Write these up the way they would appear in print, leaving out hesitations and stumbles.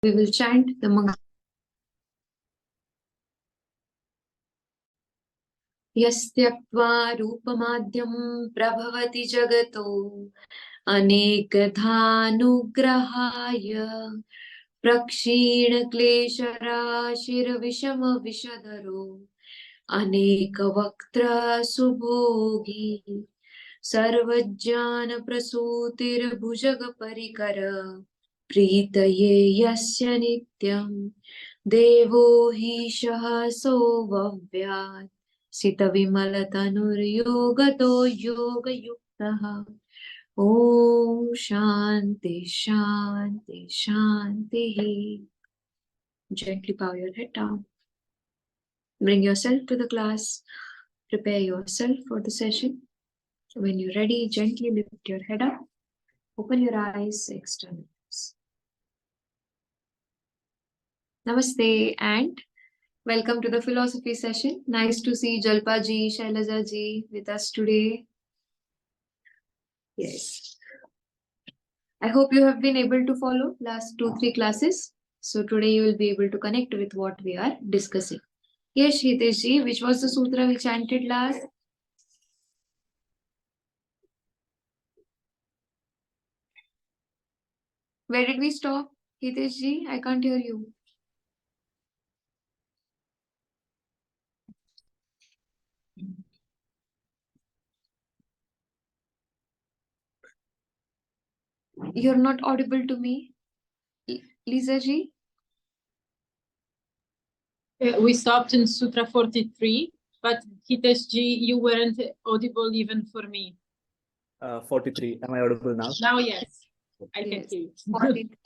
We will chant the mantra. यस्त्यक्त्वा रूपमाद्यं प्रभवति जगतो अनेकधानुग्रहाय प्रक्षीणक्लेशराशिर्विषमविषधरो अनेकवक्त्रसुभोगी सर्वज्ञानप्रसूतिर्भुजगपरिकर प्रीतये यस्य नित्यं देवो हि सहसो भव्यात् सितविमलतनुर्योगतो योगयुक्तः ॐ शान्ति शान्ति शान्तिः. Gently bow your head down. Bring yourself to the class. Prepare yourself for the session. When you're ready, gently lift your head up. Open your eyes, external eyes. Namaste and welcome to the philosophy session. Nice to see Jalpa ji, Shailaja ji with us today. Yes. I hope you have been able to follow last 2-3 classes. So today you will be able to connect with what we are discussing. Yes, Hitesh ji, which was the sutra we chanted last? Where did we stop? Hitesh ji, I can't hear you. You're not audible to me. Lisa ji? We stopped in Sutra 43, but Hitesh ji, you weren't audible even for me. 43. Am I audible now? Now, yes. I can Yes. hear you. 43.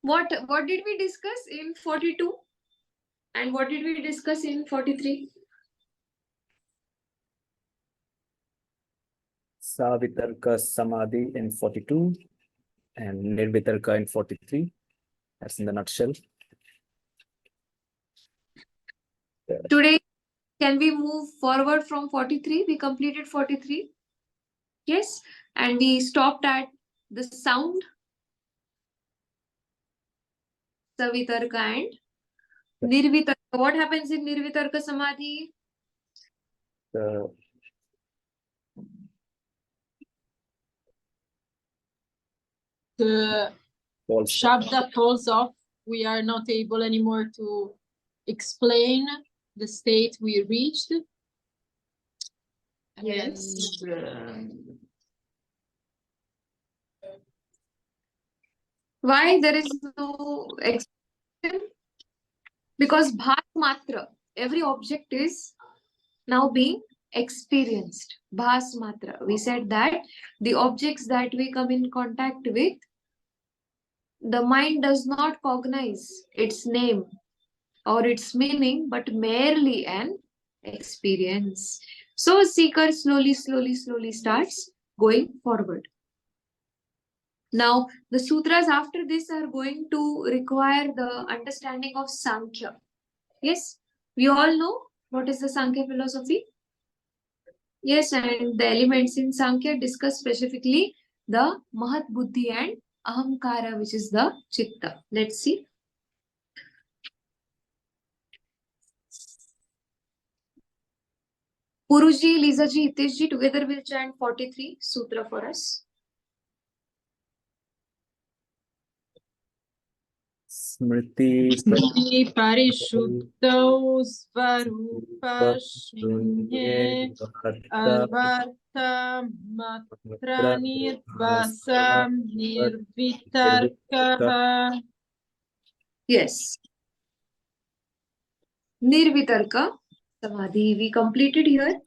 What did we discuss in 42? And what did we discuss in 43? Savitarka Samadhi in 42 and Nirvitarka in 43. That's in the nutshell. Today, can we move forward from 43? We completed 43. Yes. And we stopped at the sound. Savitarka and Nirvitarka. What happens in Nirvitarka Samadhi? The Shabda falls off. We are not able anymore to explain the state we reached. Yes. And, Why there is no explanation? Because bhat matra, every object is now being experienced. Bhas matra. We said that the objects that we come in contact with, the mind does not cognize its name or its meaning, but merely an experience. So a seeker slowly starts going forward. Now, the sutras after this are going to require the understanding of Sankhya. Yes, we all know what is the Sankhya philosophy. Yes, and the elements in Sankhya discuss specifically the Mahat Buddhi and Ahamkara, which is the Chitta. Let's see. Puruji, Lisa ji, Hitesh ji, together will chant 43 Sutra for us. Smriti Parishuddhau Svarupa Shunye Avarta Matra Nirvasam Nirvitarkaha. Yes. Nirvitarka Samadhi we completed here.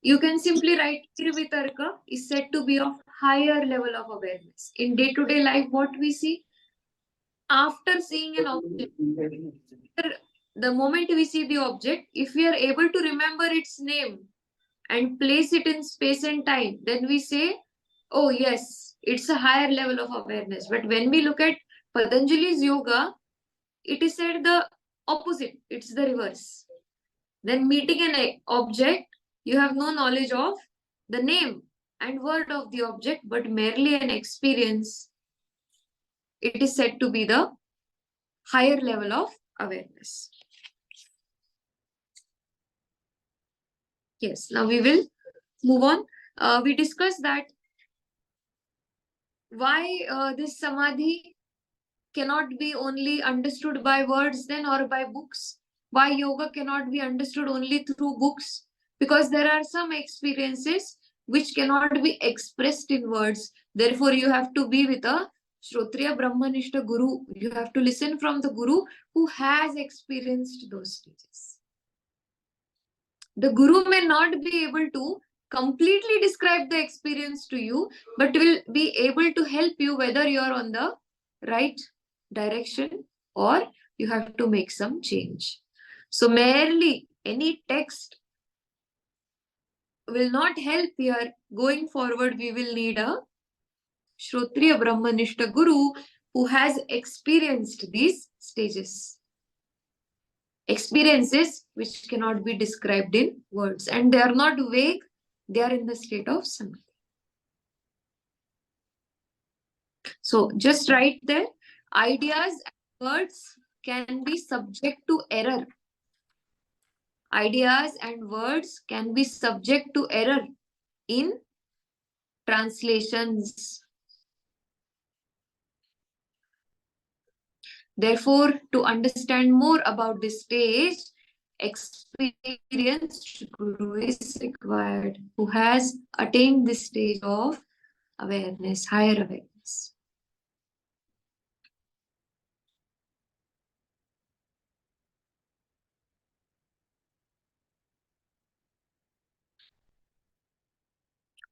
You can simply write Nirvitarka is said to be of higher level of awareness. In day-to-day life, what we see? After seeing an object, the moment we see the object, if we are able to remember its name and place it in space and time, then we say, oh yes, it's a higher level of awareness. But when we look at Patanjali's yoga, it is said the opposite, it's the reverse. Then meeting an object, you have no knowledge of the name and word of the object, but merely an experience. it is said to be the higher level of awareness. Yes, now we will move on. We discussed that why this samadhi cannot be only understood by words then or by books. Why yoga cannot be understood only through books? Because there are some experiences which cannot be expressed in words. Therefore, you have to be with a Shrotriya Brahmanishta Guru. You have to listen from the Guru who has experienced those stages. The Guru may not be able to completely describe the experience to you, but will be able to help you whether you are on the right direction or you have to make some change. So merely any text will not help here. Going forward, we will need a Shrotriya Brahmanishta Guru who has experienced these stages. Experiences which cannot be described in words, and they are not vague, they are in the state of samadhi. So just write there, ideas and words can be subject to error. Ideas and words can be subject to error in translations. Therefore, to understand more about this stage, experienced Guru is required, who has attained this stage of awareness, higher awareness.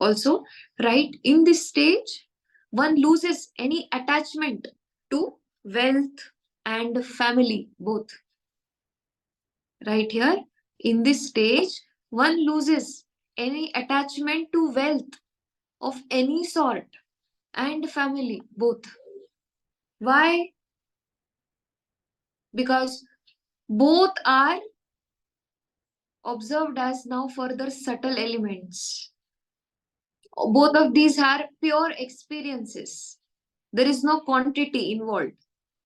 Also, right, in this stage, one loses any attachment to wealth and family, both. Right here, in this stage, one loses any attachment to wealth of any sort and family, both. Why? Because both are observed as now further subtle elements. Both of these are pure experiences. There is no quantity involved.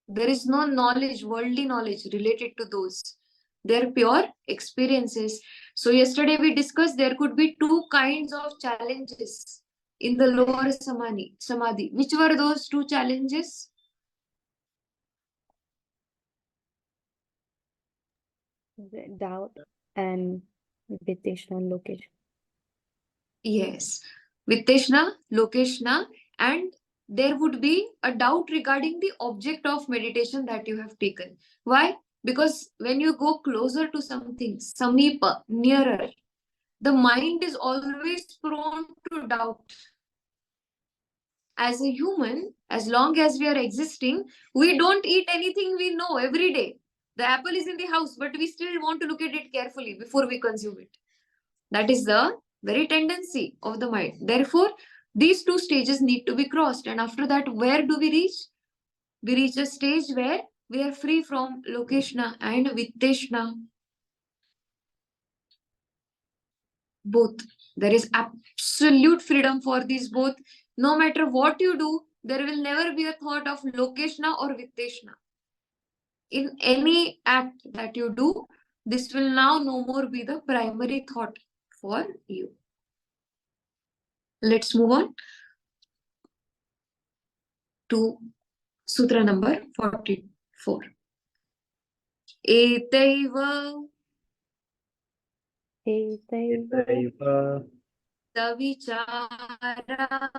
There is no knowledge, worldly knowledge related to those. They're pure experiences. So yesterday we discussed there could be two kinds of challenges in the lower samadhi. Which were those two challenges? The doubt and Viteshna location. Yes, Viteshna, Lokeshna, and there would be a doubt regarding the object of meditation that you have taken. Why? Because when you go closer to something, Samipa, nearer, the mind is always prone to doubt. As a human, as long as we are existing, we don't eat anything we know every day. The apple is in the house, but we still want to look at it carefully before we consume it. That is the very tendency of the mind. Therefore, these two stages need to be crossed. And after that, where do we reach? We reach a stage where we are free from Lokeshna and Vitteshna. Both. There is absolute freedom for these both. No matter what you do, there will never be a thought of Lokeshna or Vitteshna. In any act that you do, this will now no more be the primary thought for you. Let's move on to Sutra number 44. Etaiva Etaiva savichara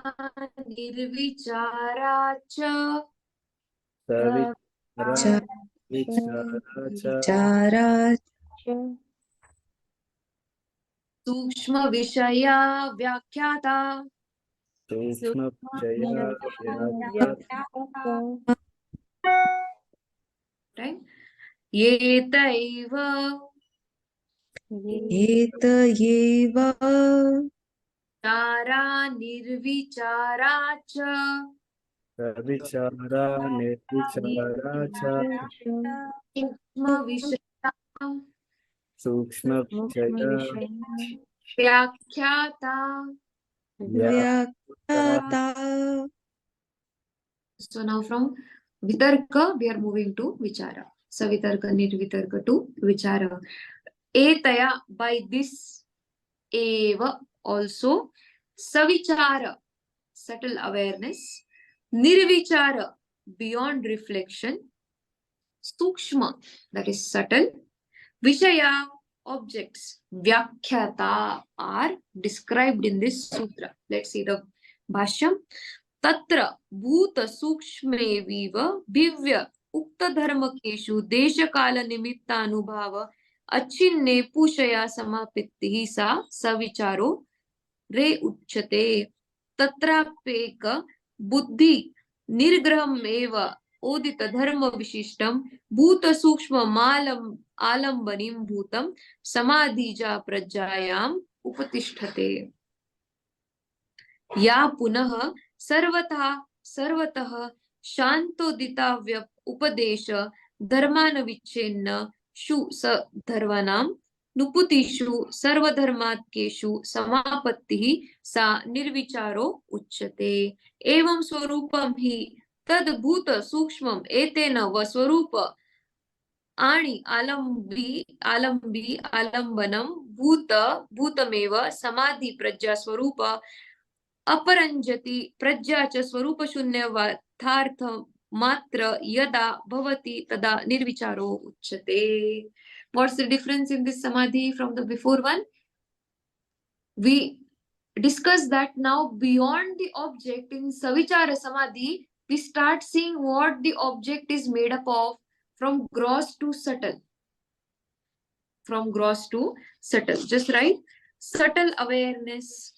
nirvichara cha savichara Chara sukshma vishaya vyakhyata. Sukshma Jaya Right? Etaiva Etayeva chara nirvichara cha Savichara Nirvichara Cha sukshma vishaya Sukshma Jaya vyakhyata. Vyakata. So now from Vitarka, we are moving to Vichara. Savitarka, Nirvitarka to Vichara. Etaya, by this, eva, also. Savichara, subtle awareness. Nirvichara, beyond reflection. Sukshma, that is subtle. Vishaya, objects. Vyakhyata are described in this sutra. Let's see the Bhashyam. Tatra bhuta sukshmeviva bhivya ukta dharmakeshu desha kala nimitta anubhava achinne pushaya samapittihi sa savicharo re uchyate. Tatrapeka buddhi nirgraham eva odita dharma vishishtam bhuta sukshma malam alambanim bhutam samadhija prajayam upatisthate. या पुनः सर्वतः शांतोदिता उपदेश धर्मान विच्छिन्न शु स धर्मानां नुपुतिषु सर्वधर्मात्केषु समापत्तिः सा निर्विचारो उच्यते. एवं स्वरूपं हि तद्भूत सूक्ष्मम् एतेन स्वरूप आणि आलंबनम भूतमेव समाधि प्रज्ञा स्वरूप अपरंजति प्रज्ञा च स्वरूप शून्यवार्थार्थ मात्र यदा भवति तदा निर्विचारो उच्यते. What's the difference in this samadhi from the before one? We discussed that now beyond the object in savichara samadhi, we start seeing what the object is made up of from gross to subtle. From gross to subtle. Just right? Subtle awareness.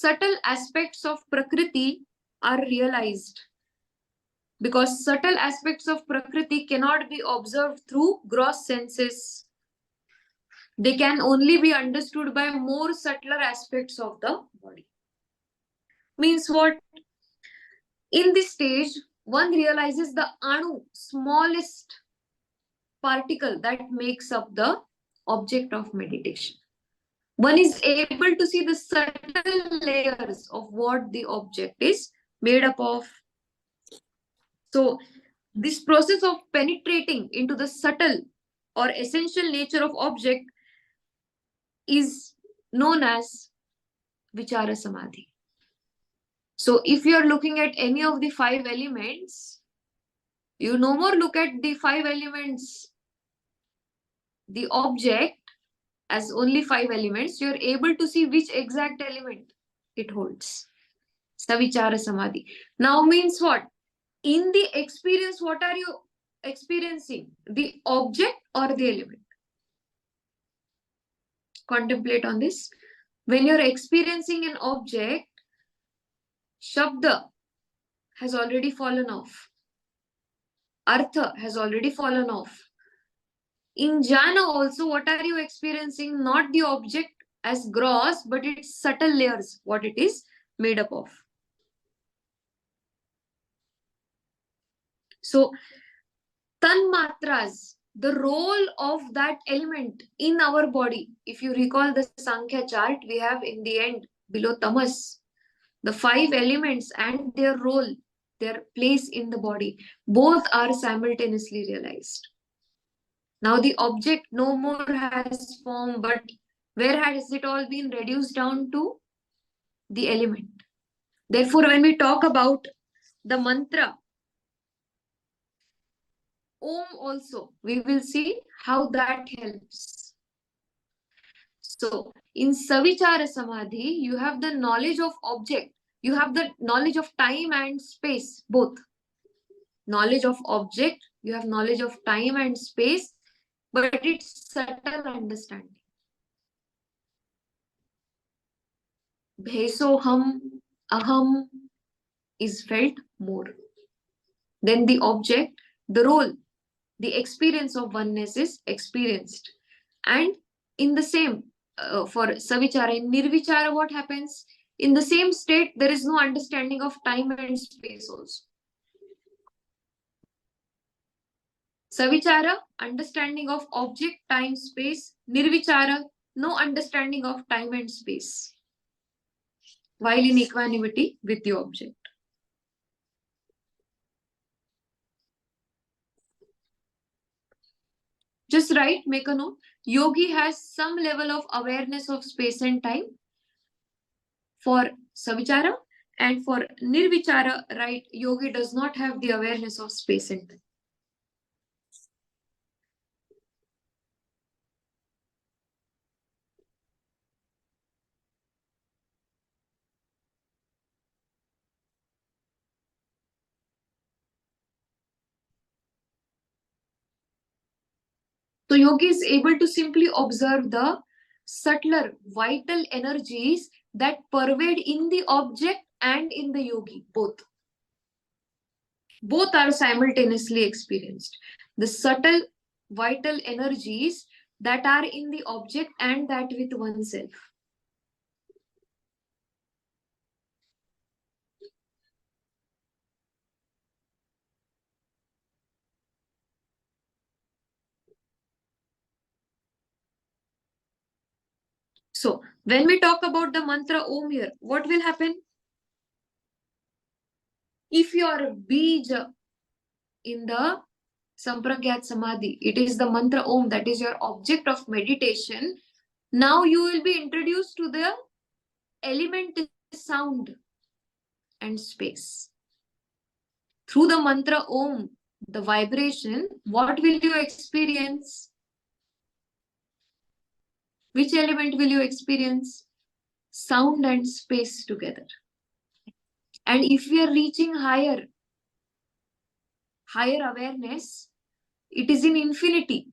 Subtle aspects of Prakriti are realized because subtle aspects of Prakriti cannot be observed through gross senses. They can only be understood by more subtler aspects of the body. Means what? In this stage, one realizes the anu, smallest particle that makes up the object of meditation. One is able to see the subtle layers of what the object is made up of. So, this process of penetrating into the subtle or essential nature of object is known as Vichara Samadhi. So, if you are looking at any of the 5 elements, you no more look at the 5 elements, the object, as only 5 elements, you're able to see which exact element it holds. Savichara Samadhi. Now means what? In the experience, what are you experiencing? The object or the element? Contemplate on this. When you're experiencing an object, Shabda has already fallen off. Artha has already fallen off. In jhana also, what are you experiencing? Not the object as gross, but its subtle layers, what it is made up of. So, tanmatras, the role of that element in our body. If you recall the Sankhya chart, we have in the end, below tamas, the 5 elements and their role, their place in the body. Both are simultaneously realized. Now the object no more has form, but where has it all been reduced down to? The element. Therefore, when we talk about the mantra, Om also, we will see how that helps. So, in Savichara Samadhi, you have the knowledge of object. You have the knowledge of time and space, both. Knowledge of object, you have knowledge of time and space, but it's subtle understanding. Bhesoham, aham is felt more. Then the object, the role, the experience of oneness is experienced. And in the same, for Savichara, in Nirvichara, what happens? In the same state, there is no understanding of time and space also. Savichara, understanding of object, time, space. Nirvichara, no understanding of time and space, while in equanimity with the object. Just write, make a note. Yogi has some level of awareness of space and time for Savichara, and for Nirvichara, right, Yogi does not have the awareness of space and time. So Yogi is able to simply observe the subtler vital energies that pervade in the object and in the yogi, both. Both are simultaneously experienced. The subtle vital energies that are in the object and that with oneself. So, when we talk about the mantra Om here, what will happen? If your bija in the Sampragyat Samadhi, it is the mantra Om, that is your object of meditation. Now you will be introduced to the element sound and space. Through the mantra Om, the vibration, what will you experience? Which element will you experience? Sound and space together. And if we are reaching higher awareness, it is in infinity.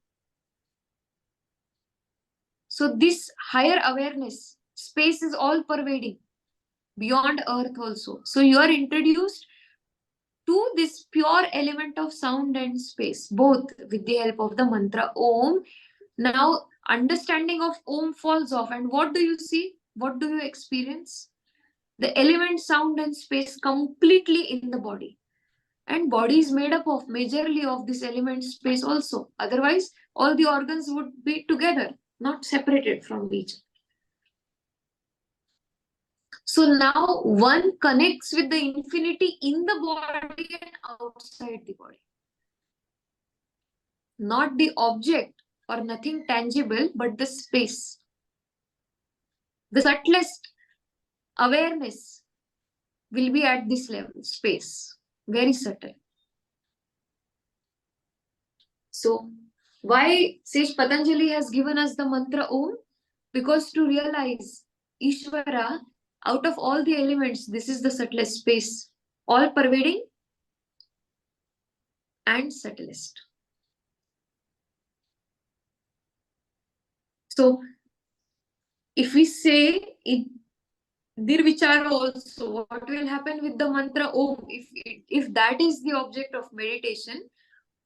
So this higher awareness, space is all pervading, beyond earth also. So you are introduced to this pure element of sound and space, both with the help of the mantra Om. Now, understanding of Om falls off, and what do you see? What do you experience? The element sound and space completely in the body. And body is made up of majorly of this element space also. Otherwise, all the organs would be together, not separated from each other. So now one connects with the infinity in the body and outside the body. Not the object or nothing tangible, but the space. The subtlest awareness will be at this level, space. Very subtle. So, why Sage Patanjali has given us the mantra Om? Because to realize Ishvara, out of all the elements, this is the subtlest space, all pervading and subtlest. So, if we say in Nirvichara also, what will happen with the mantra Om? If that is the object of meditation,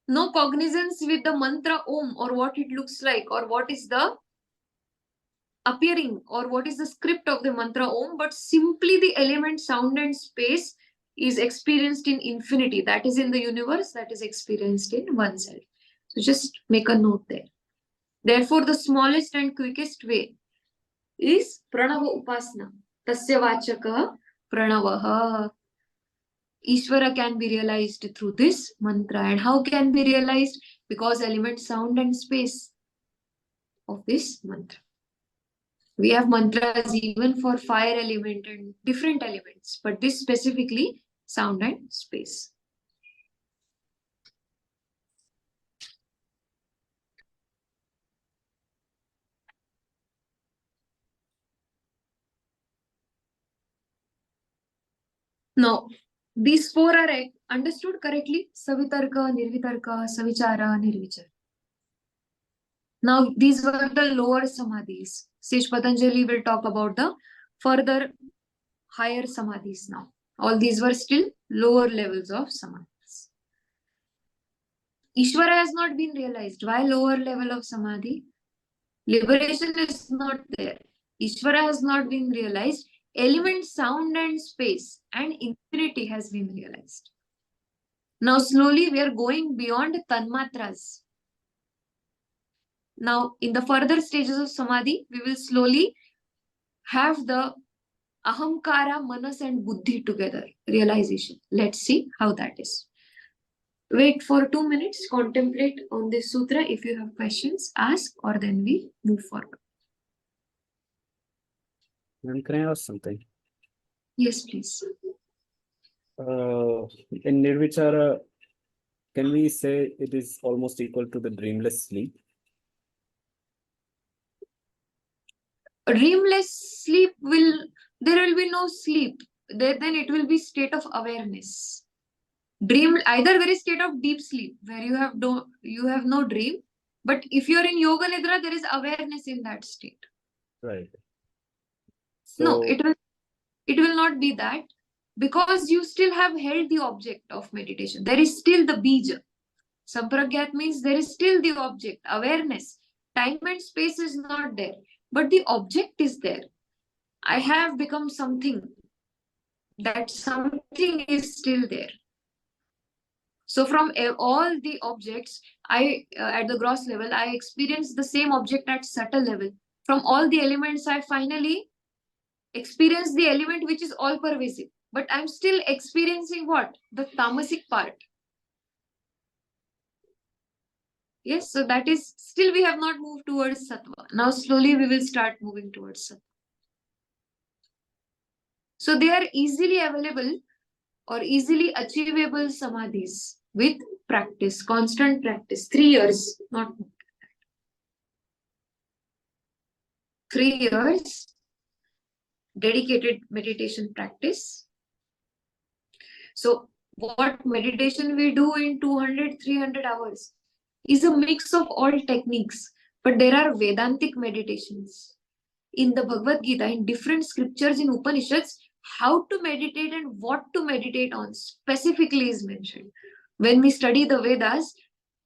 no cognizance with the mantra Om or what it looks like or what is the appearing or what is the script of the mantra Om, but simply the element sound and space is experienced in infinity. That is in the universe, that is experienced in oneself. So just make a note there. Therefore, the smallest and quickest way is Pranava Upasana. Tasya Vachaka Pranavaha. Ishvara can be realized through this mantra. And how can be realized? Because element sound and space of this mantra. We have mantras even for fire element and different elements, but this specifically sound and space. Now, these four are understood correctly. Savitarka, Nirvitarka, Savichara, Nirvichara. Now, these were the lower samadhis. Sage Patanjali will talk about the further higher samadhis now. All these were still lower levels of samadhis. Ishvara has not been realized. Why lower level of samadhi? Liberation is not there. Ishvara has not been realized. Element, sound and space and infinity has been realized. Now slowly we are going beyond tanmatras. Now in the further stages of samadhi, we will slowly have the ahamkara, manas and buddhi together, realization. Let's see how that is. Wait for 2 minutes, contemplate on this sutra. If you have questions, ask, or then we move forward. Ma'am, can I ask something? Yes, please. In Nirvichara, can we say it is almost equal to the dreamless sleep? Dreamless sleep there will be no sleep. Then it will be state of awareness. Either there is state of deep sleep where you have no dream, but if you're in yoga nidra, there is awareness in that state. Right. No, So, it will not be that, because you still have held the object of meditation. There is still the bija. Sampragyat means there is still the object, awareness. Time and space is not there, but the object is there. I have become something. That something is still there. So from all the objects, at the gross level, I experience the same object at subtle level. From all the elements, I finally experience the element which is all pervasive. But I'm still experiencing what? The tamasic part. Yes, so that is still we have not moved towards sattva. Now slowly we will start moving towards sattva. So they are easily available or easily achievable samadhis with practice, constant practice. 3 years, not more. 3 years dedicated meditation practice. So what meditation we do in 200, 300 hours is a mix of all techniques. But there are Vedantic meditations. In the Bhagavad Gita, in different scriptures in Upanishads, how to meditate and what to meditate on specifically is mentioned. When we study the Vedas,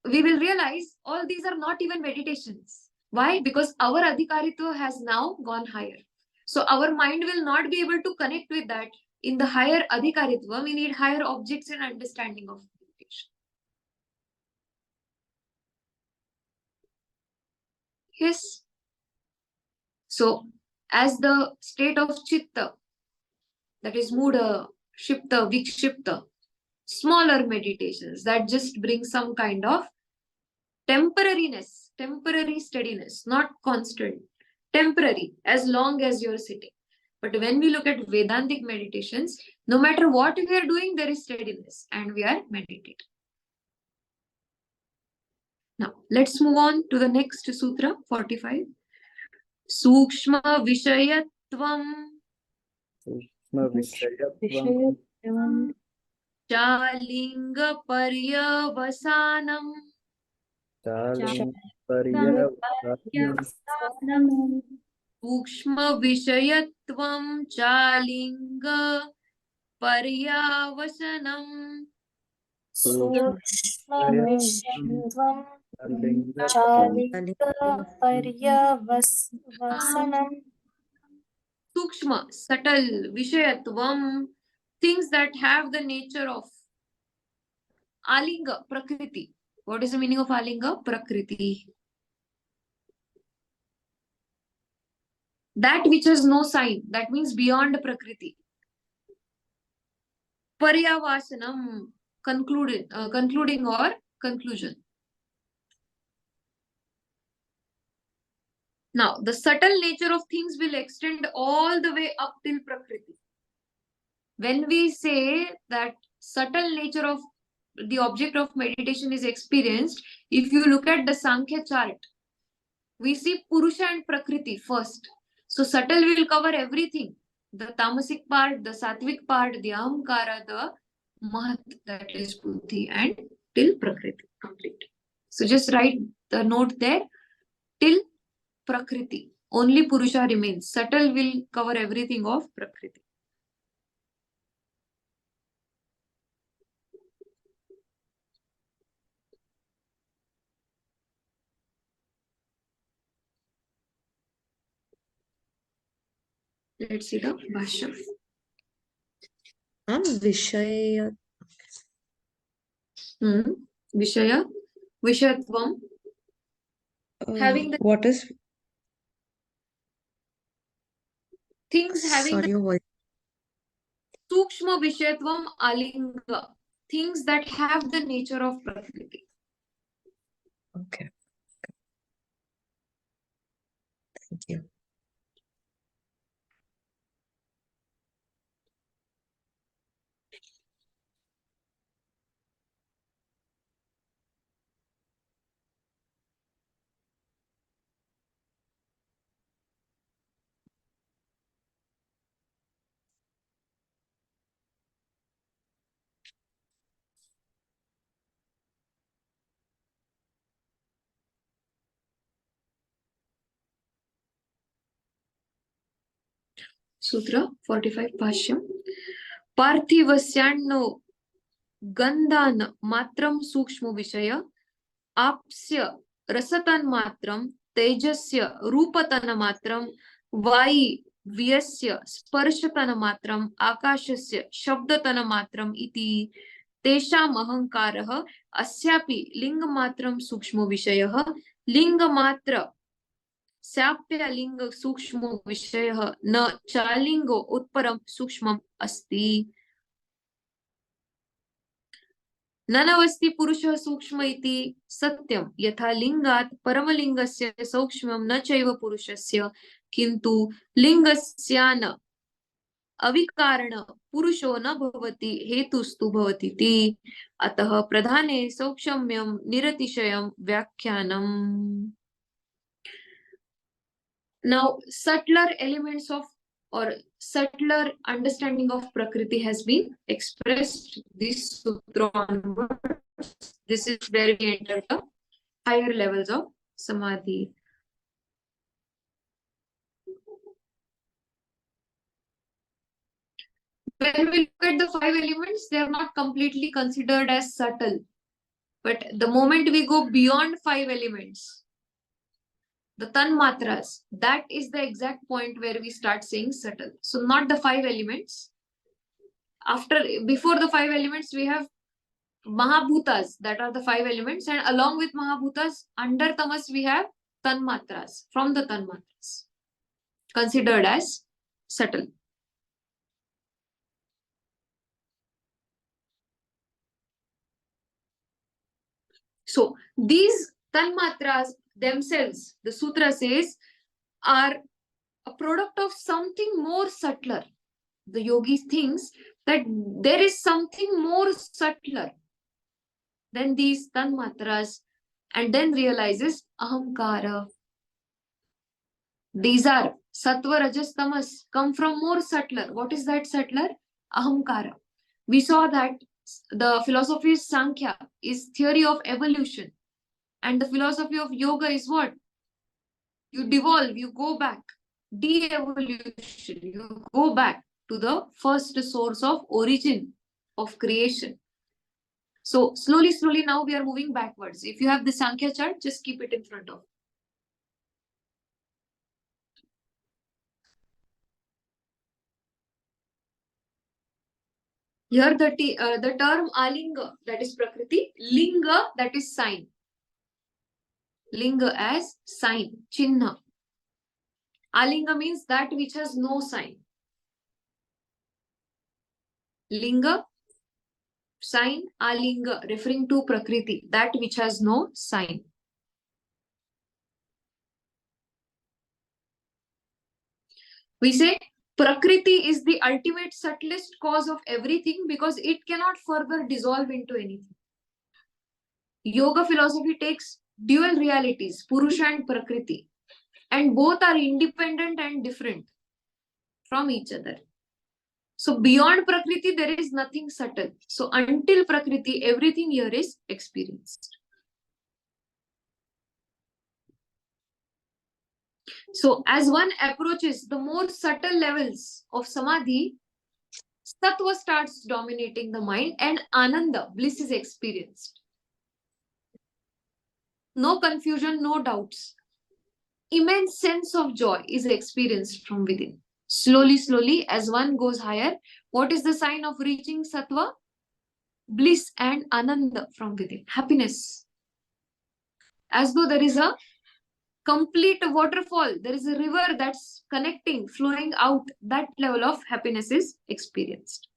we will realize all these are not even meditations. Why? Because our adhikaritva has now gone higher. So our mind will not be able to connect with that. In the higher adhikaritva, we need higher objects and understanding of meditation. Yes. So, as the state of chitta, that is muda, shipta, vikshipta, smaller meditations that just bring some kind of temporariness, temporary steadiness, not constant, temporary, as long as you're sitting. But when we look at Vedantic meditations, no matter what we are doing, there is steadiness and we are meditating. Now, let's move on to the next sutra, 45. Sukshma Vishayatvam Sukshma Vishayatvam Vishayatvam Chalinga Paryavasanam Chaling Pariyavasanam Sukshma Vishayatvam Chalinga Paryavasanam सूक्ष्मविषयत्वं Chalinga चालितपर्यवसानं Sukshma, subtle, Vishayatvam, things that have the nature of Alinga, Prakriti. What is the meaning of Alinga? Prakriti. That which has no sign, that means beyond Prakriti. Paryavasanam, concluding or conclusion. Now, the subtle nature of things will extend all the way up till Prakriti. When we say that subtle nature of the object of meditation is experienced, if you look at the Sankhya chart, we see Purusha and Prakriti first. So subtle will cover everything. The tamasic part, the sattvic part, the ahamkara, the mahat, that is buddhi, and till Prakriti complete. So just write the note there, till Prakriti. Only Purusha remains. Subtle will cover everything of Prakriti. Let's see the Bhashya. Vishaya Vishaya, Vishayatvam. Having the What is, things having sorry, the your voice. Sukshma Vishayatvam Alinga. Things that have the nature of Prakriti. Okay. Thank you. Sutra 45 Bhashyam. Parthivasyanno Gandhan Matram Sukshma Vishaya Apsya Rasatan Matram Tejasya Rupatana Matram Vai Vyasya Sparshatan Matram Akashasya Shabdatana Matram Iti Tesham Ahankarah Asyapi Lingamatram Sukshma Vishayah Lingamatra Sapya Linga Sukshma Vishayah Na Chalingo Utparam Sukshmam Asti ननवस्ति पुरुषः सूक्ष्म इति सत्यं यथा लिंगात् परमलिंगस्य सूक्ष्मं न चैव पुरुषस्य किन्तु लिंगस्यान अविकारण पुरुषो न भवति हेतुस्तु भवतीति अतः प्रधाने सौक्ष्म्यं निरतिशयं व्याख्यानम्. Now subtler elements of or subtler understanding of Prakriti has been expressed this sutra onwards. This is where we enter the higher levels of Samadhi. When we look at the 5 elements, they are not completely considered as subtle. But the moment we go beyond 5 elements, the Tanmatras, that is the exact point where we start saying subtle. So not the 5 elements. Before the 5 elements, we have Mahabhutas, that are the 5 elements, and along with Mahabhutas, under Tamas we have Tanmatras, from the Tanmatras, considered as subtle. So these Tanmatras themselves, the Sutra says, are a product of something more subtler. The yogi thinks that there is something more subtler than these Tanmatras, and then realizes Ahamkara. These are Sattva, Rajas, Tamas, come from more subtler. What is that subtler? Ahamkara. We saw that the philosophy of Sankhya is theory of evolution. And the philosophy of yoga is what? You devolve, you go back. De-evolution, you go back to the first source of origin of creation. So slowly now we are moving backwards. If you have the Sankhya chart, just keep it in front of. Here the term Alinga, that is Prakriti, Linga, that is sign. Linga as sign, Chinna. Alinga means that which has no sign. Linga, sign, Alinga, referring to Prakriti, that which has no sign. We say Prakriti is the ultimate subtlest cause of everything because it cannot further dissolve into anything. Yoga philosophy takes dual realities, Purusha and Prakriti, and both are independent and different from each other. So beyond Prakriti, there is nothing subtle. So until Prakriti, everything here is experienced. So as one approaches the more subtle levels of Samadhi, Sattva starts dominating the mind and Ananda, bliss, is experienced. No confusion, no doubts. Immense sense of joy is experienced from within. Slowly, as one goes higher, what is the sign of reaching Sattva? bliss and ananda from within, happiness. As though there is a complete waterfall, there is a river that's connecting, flowing out. That level of happiness is experienced.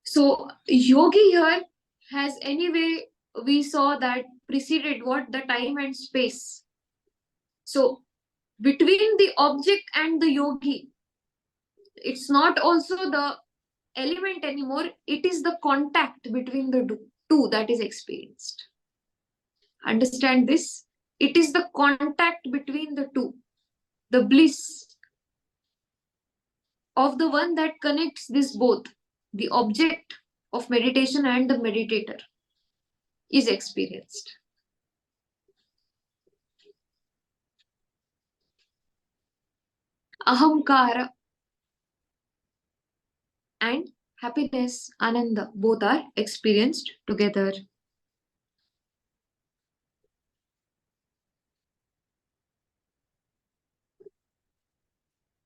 So yogi here has, anyway, we saw that preceded what? The time and space. So between the object and the yogi, it's not also the element anymore, it is the contact between the two that is experienced. Understand this? It is the contact between the two, the bliss of the one that connects this both, the object of meditation and the meditator, is experienced. Ahamkara and happiness, ananda, both are experienced together.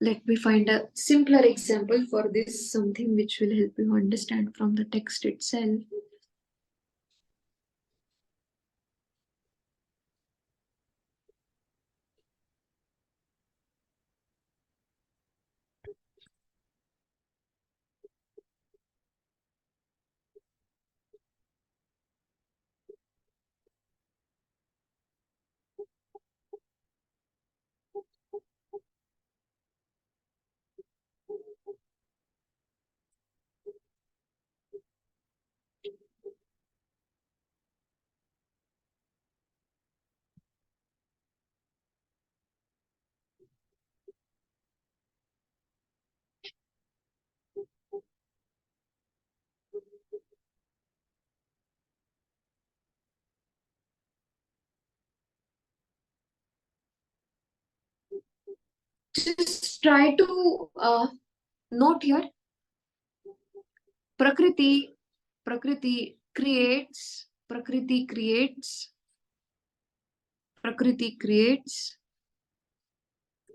Let me find a simpler example for this, something which will help you understand from the text itself. Just try to note here. Prakriti creates, Prakriti creates, Prakriti creates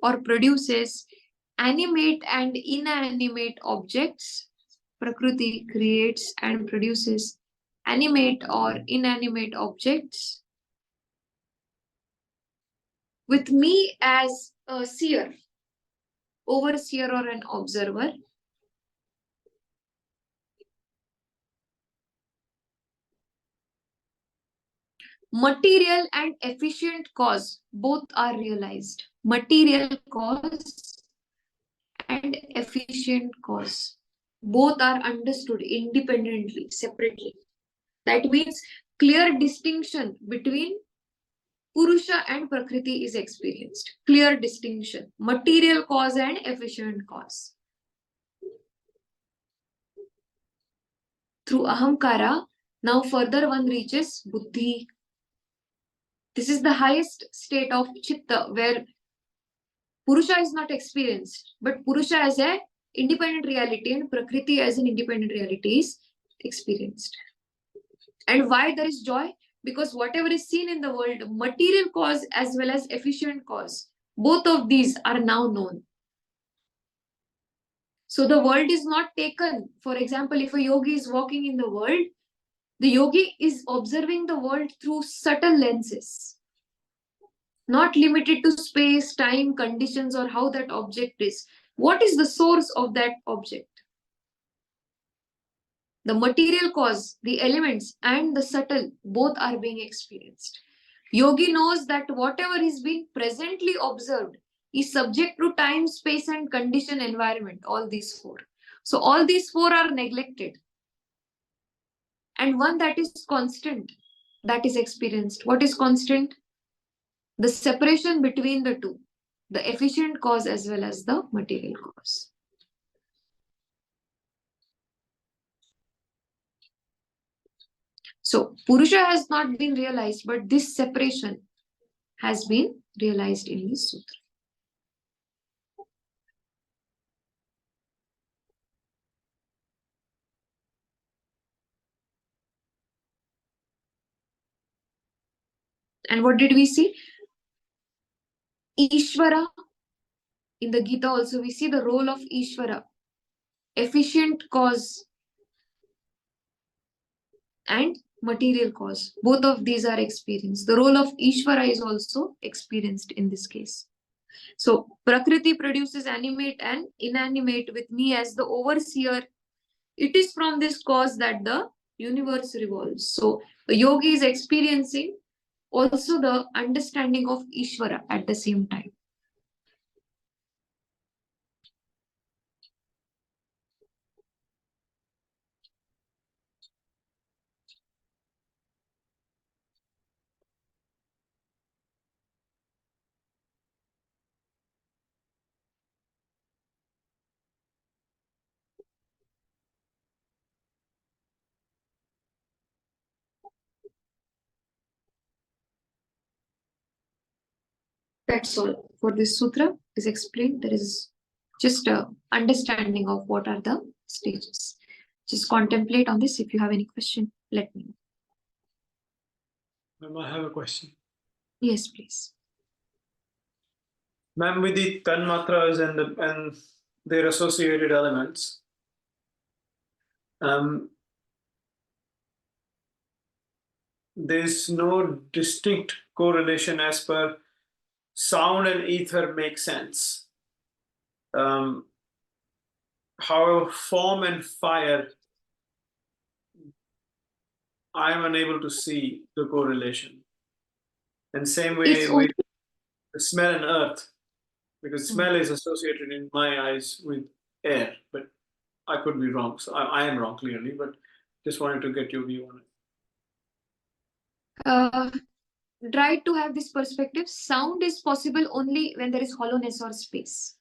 or produces animate and inanimate objects. Prakriti creates and produces animate or inanimate objects. With me as a seer, overseer, or an observer. Material and efficient cause both are realized. Material cause and efficient cause both are understood independently, separately. That means clear distinction between Purusha and Prakriti is experienced. Clear distinction. Material cause and efficient cause. Through Ahamkara, now further one reaches Buddhi. This is the highest state of Chitta, where Purusha is not experienced, but Purusha as an independent reality and Prakriti as an independent reality is experienced. And why there is joy? Because whatever is seen in the world, material cause as well as efficient cause, both of these are now known. So the world is not taken. For example, if a yogi is walking in the world, the yogi is observing the world through subtle lenses, not limited to space, time, conditions, or how that object is. What is the source of that object? The material cause, the elements, and the subtle, both are being experienced. Yogi knows that whatever is being presently observed is subject to time, space, and condition, environment, all these four. So all these four are neglected. And one that is constant, that is experienced. What is constant? The separation between the two, the efficient cause as well as the material cause. So Purusha has not been realized, but this separation has been realized in this sutra. And what did we see? Ishvara, in the Gita also we see the role of Ishvara, efficient cause and material cause. Both of these are experienced. The role of Ishvara is also experienced in this case. So Prakriti produces animate and inanimate with me as the overseer. It is from this cause that the universe revolves. So a yogi is experiencing also the understanding of Ishvara at the same time. That's all for this sutra is explained. There is just a understanding of what are the stages. Just contemplate on this. If you have any question, let me know. Ma'am, I have a question. Yes, please. Ma'am, with the tanmatras and their associated elements, there's no distinct correlation as per sound and ether make sense. However, form and fire, I am unable to see the correlation. And same way It's with the smell and earth, because smell Mm. is associated in my eyes with air, but I could be wrong. So I am wrong clearly, but just wanted to get your view on it. Try to have this perspective. Sound is possible only when there is hollowness or space.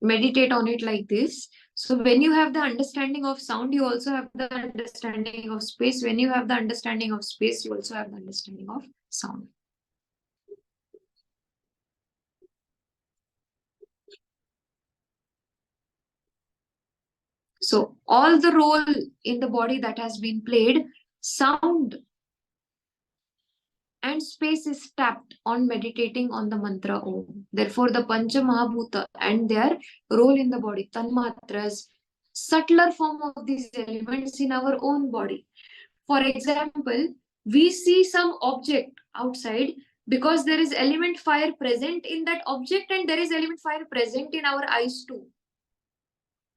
Meditate on it like this. So when you have the understanding of sound, you also have the understanding of space. When you have the understanding of space, you also have the understanding of sound. So all the role in the body that has been played, sound and space is tapped on meditating on the mantra Om. Therefore, the Pancha Mahabhuta and their role in the body, Tanmatras, subtler form of these elements in our own body. For example, we see some object outside because there is element fire present in that object and there is element fire present in our eyes too.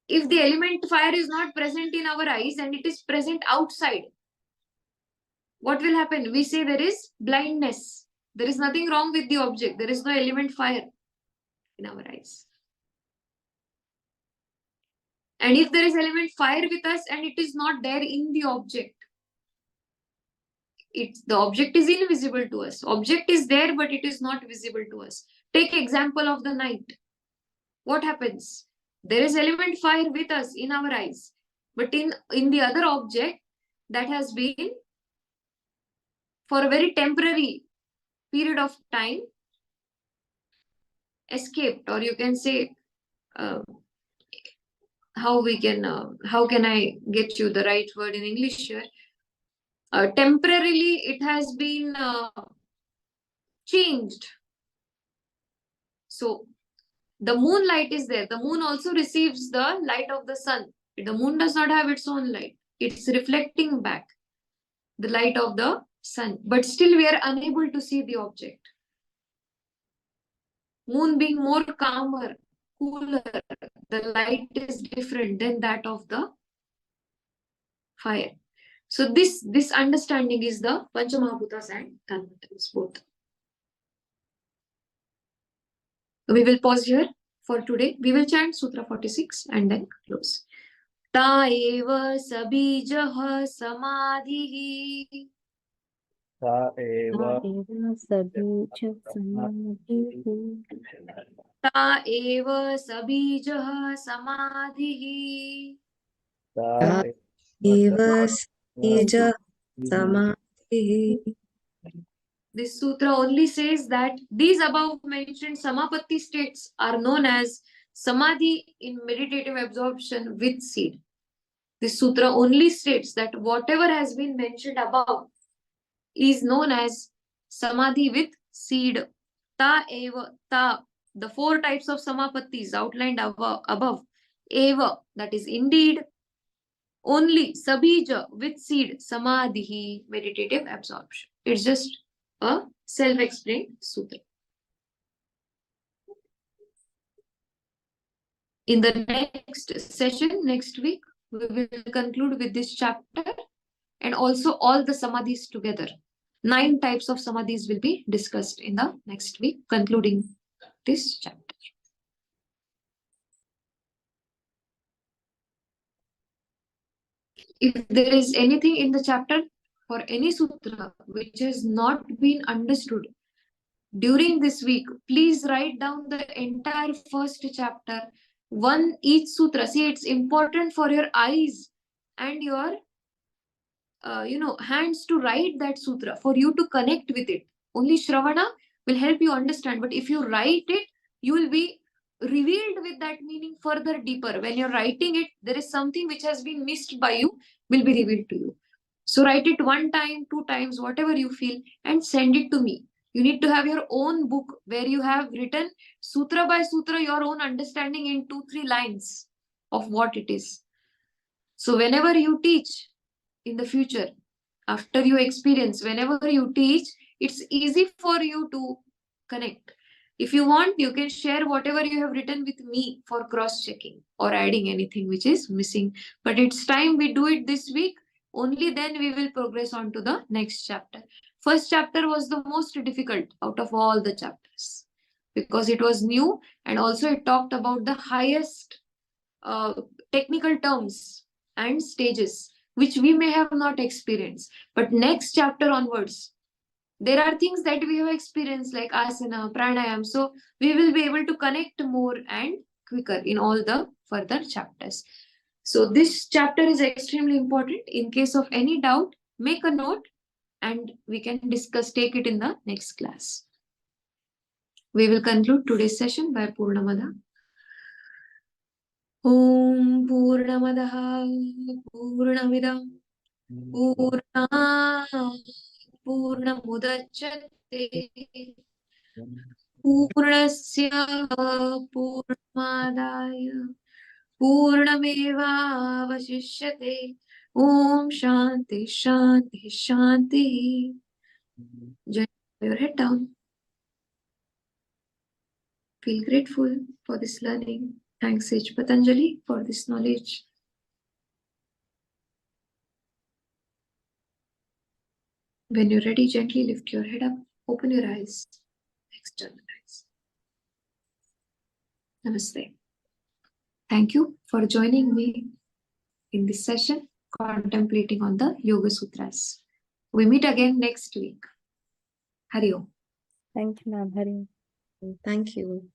If the element fire is not present in our eyes and it is present outside, what will happen? We say there is blindness. There is nothing wrong with the object. There is no element fire in our eyes. And if there is element fire with us and it is not there in the object, the object is invisible to us. Object is there, but it is not visible to us. Take example of the night. What happens? There is element fire with us in our eyes, but in the other object that has been for a very temporary period of time escaped, or you can say how can I get you the right word in English here? Temporarily it has been changed. So the moonlight is there. The moon also receives the light of the sun. The moon does not have its own light. It's reflecting back the light of the sun. But still we are unable to see the object. Moon being more calmer, cooler, the light is different than that of the fire. So this understanding is the Panchamahabhutas and Tanmatras both. We will pause here for today. We will chant Sutra 46 and then close. Ta eva sabijah samadhihi. Ta eva Ta eva sabijah samadhihi. Ta eva Nija Samadhi. This sutra only says that these above mentioned samapatti states are known as samadhi in meditative absorption with seed. This sutra only states that whatever has been mentioned above is known as samadhi with seed. Ta eva, ta, the 4 types of samapattis outlined above. Eva, that is indeed. Only sabija with seed, samadhi, meditative absorption. It's just a self-explained sutra. In the next session, next week, we will conclude with this chapter and also all the samadhis together. 9 types of samadhis will be discussed in the next week, concluding this chapter. If there is anything in the chapter or any sutra which has not been understood during this week, please write down the entire first chapter, one each sutra. See, it's important for your eyes and your hands to write that sutra, for you to connect with it. Only Shravana will help you understand, but if you write it, you will be revealed with that meaning further deeper. When you're writing it, there is something which has been missed by you, will be revealed to you. So write it 1 time, 2 times, whatever you feel, and send it to me. You need to have your own book where you have written sutra by sutra your own understanding in 2-3 lines of what it is. So whenever you teach in the future, after you experience, whenever you teach, it's easy for you to connect. If you want, you can share whatever you have written with me for cross-checking or adding anything which is missing. But it's time we do it this week. Only then we will progress on to the next chapter. First chapter was the most difficult out of all the chapters because it was new, and also it talked about the highest technical terms and stages which we may have not experienced. But next chapter onwards, there are things that we have experienced like asana, pranayam. So we will be able to connect more and quicker in all the further chapters. So this chapter is extremely important. In case of any doubt, make a note and we can discuss, take it in the next class. We will conclude today's session by Purnamada. Om Purnamadaha Purnamidam Purnat Purnamudachyate Purnasya Purnamadaya Purnamevavashishyate. Om Shanti Shanti Shanti. Just put your head down. Feel grateful for this learning. Thanks, Sage Patanjali, for this knowledge. When you're ready, gently lift your head up, open your eyes, external eyes. Namaste. Thank you for joining me in this session, contemplating on the Yoga Sutras. We meet again next week. Hari Om. Thank you, ma'am. Hari. Thank you.